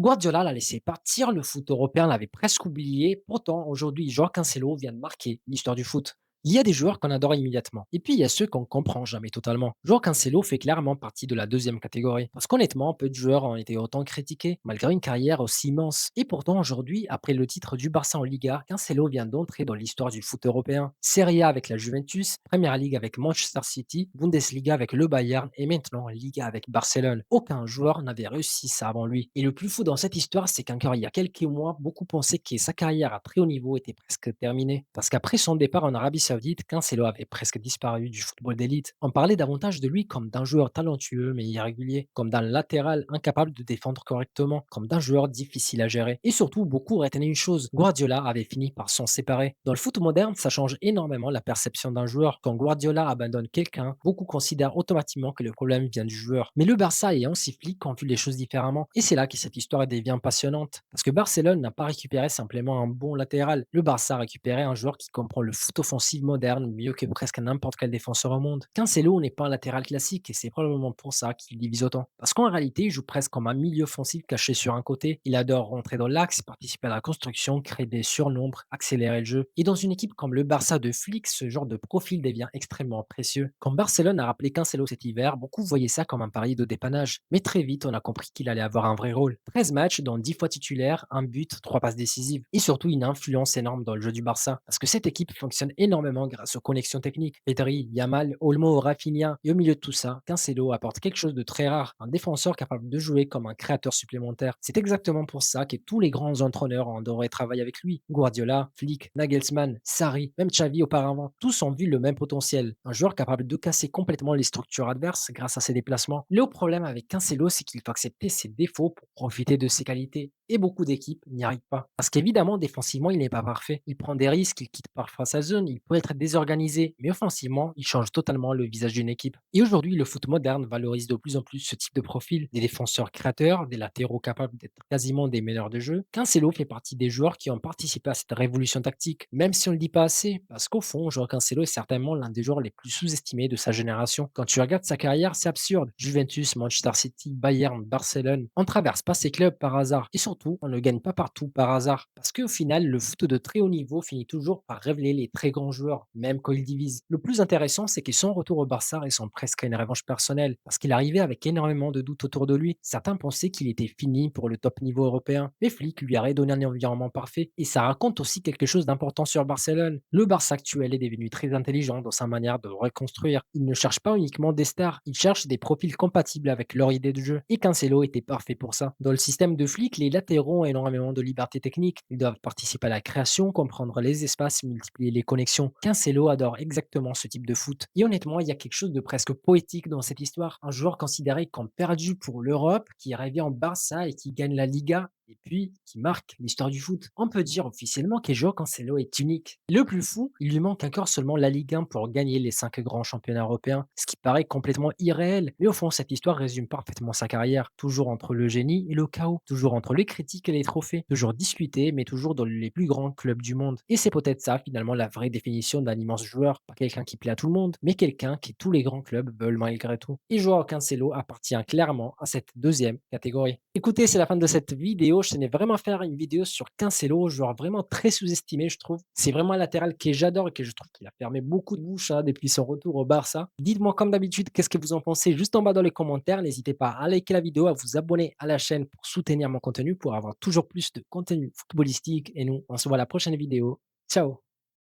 Guardiola l'a laissé partir, le foot européen l'avait presque oublié. Pourtant, aujourd'hui, Joao Cancelo vient de marquer l'histoire du foot. Il y a des joueurs qu'on adore immédiatement. Et puis, il y a ceux qu'on comprend jamais totalement. Joao Cancelo fait clairement partie de la deuxième catégorie. Parce qu'honnêtement, peu de joueurs ont été autant critiqués, malgré une carrière aussi immense. Et pourtant, aujourd'hui, après le titre du Barça en Liga, Cancelo vient d'entrer dans l'histoire du foot européen. Serie A avec la Juventus, Premier League avec Manchester City, Bundesliga avec le Bayern et maintenant Liga avec Barcelone. Aucun joueur n'avait réussi ça avant lui. Et le plus fou dans cette histoire, c'est qu'encore il y a quelques mois, beaucoup pensaient que sa carrière à très haut niveau était presque terminée. Parce qu'après son départ en Arabie Saoudite, Cancelo avait presque disparu du football d'élite. On parlait davantage de lui comme d'un joueur talentueux mais irrégulier, comme d'un latéral incapable de défendre correctement, comme d'un joueur difficile à gérer. Et surtout, beaucoup retenaient une chose, Guardiola avait fini par s'en séparer. Dans le foot moderne, ça change énormément la perception d'un joueur. Quand Guardiola abandonne quelqu'un, beaucoup considèrent automatiquement que le problème vient du joueur. Mais le Barça et Hansi Flick ont vu les choses différemment. Et c'est là que cette histoire devient passionnante. Parce que Barcelone n'a pas récupéré simplement un bon latéral. Le Barça a récupéré un joueur qui comprend le foot offensif moderne mieux que presque n'importe quel défenseur au monde. Cancelo n'est pas un latéral classique et c'est probablement pour ça qu'il divise autant. Parce qu'en réalité, il joue presque comme un milieu offensif caché sur un côté. Il adore rentrer dans l'axe, participer à la construction, créer des surnombres, accélérer le jeu. Et dans une équipe comme le Barça de Flick, ce genre de profil devient extrêmement précieux. Quand Barcelone a rappelé Cancelo cet hiver, beaucoup voyaient ça comme un pari de dépannage. Mais très vite, on a compris qu'il allait avoir un vrai rôle. 13 matchs, dont 10 fois titulaire, un but, 3 passes décisives. Et surtout une influence énorme dans le jeu du Barça. Parce que cette équipe fonctionne énormément grâce aux connexions techniques. Pedri, Yamal, Olmo, Rafinha. Et au milieu de tout ça, Cancelo apporte quelque chose de très rare. Un défenseur capable de jouer comme un créateur supplémentaire. C'est exactement pour ça que tous les grands entraîneurs ont adoré travailler avec lui. Guardiola, Flick, Nagelsmann, Sarri, même Xavi auparavant. Tous ont vu le même potentiel. Un joueur capable de casser complètement les structures adverses grâce à ses déplacements. Le problème avec Cancelo, c'est qu'il faut accepter ses défauts pour profiter de ses qualités. Et beaucoup d'équipes n'y arrivent pas. Parce qu'évidemment, défensivement, il n'est pas parfait. Il prend des risques, il quitte parfois sa zone, il peut être désorganisé, mais offensivement, il change totalement le visage d'une équipe. Et aujourd'hui, le foot moderne valorise de plus en plus ce type de profil, des défenseurs créateurs, des latéraux capables d'être quasiment des meneurs de jeu. Cancelo fait partie des joueurs qui ont participé à cette révolution tactique, même si on ne le dit pas assez, parce qu'au fond, Joao Cancelo est certainement l'un des joueurs les plus sous-estimés de sa génération. Quand tu regardes sa carrière, c'est absurde. Juventus, Manchester City, Bayern, Barcelone, on ne traverse pas ces clubs par hasard. Et surtout, on ne gagne pas partout par hasard. Parce qu'au final, le foot de très haut niveau finit toujours par révéler les très grands joueurs, même quand ils divisent. Le plus intéressant, c'est que son retour au Barça ressent presque à une revanche personnelle, parce qu'il arrivait avec énormément de doutes autour de lui. Certains pensaient qu'il était fini pour le top niveau européen, mais Flick lui a redonné un environnement parfait. Et ça raconte aussi quelque chose d'important sur Barcelone. Le Barça actuel est devenu très intelligent dans sa manière de reconstruire. Il ne cherche pas uniquement des stars, il cherche des profils compatibles avec leur idée de jeu. Et Cancelo était parfait pour ça. Dans le système de Flick, les latéraux ont énormément de liberté technique. Ils doivent participer à la création, comprendre les espaces, multiplier les connexions. Cancelo adore exactement ce type de foot. Et honnêtement, il y a quelque chose de presque poétique dans cette histoire. Un joueur considéré comme perdu pour l'Europe, qui revient en Barça et qui gagne la Liga, et puis qui marque l'histoire du foot. On peut dire officiellement que Joao Cancelo est unique. Le plus fou, il lui manque encore seulement la Ligue 1 pour gagner les 5 grands championnats européens, ce qui paraît complètement irréel. Mais au fond, cette histoire résume parfaitement sa carrière. Toujours entre le génie et le chaos, toujours entre les critiques et les trophées, toujours discuté, mais toujours dans les plus grands clubs du monde. Et c'est peut-être ça finalement la vraie définition d'un immense joueur, pas quelqu'un qui plaît à tout le monde, mais quelqu'un que tous les grands clubs veulent malgré tout. Et Joao Cancelo appartient clairement à cette deuxième catégorie. Écoutez, c'est la fin de cette vidéo. Je tenais vraiment à faire une vidéo sur Cancelo, joueur vraiment très sous-estimé, je trouve. C'est vraiment un latéral que j'adore et que je trouve qu'il a fermé beaucoup de bouches depuis son retour au Barça. Dites-moi comme d'habitude, qu'est-ce que vous en pensez juste en bas dans les commentaires. N'hésitez pas à liker la vidéo, à vous abonner à la chaîne pour soutenir mon contenu, pour avoir toujours plus de contenu footballistique. Et nous, on se voit à la prochaine vidéo. Ciao!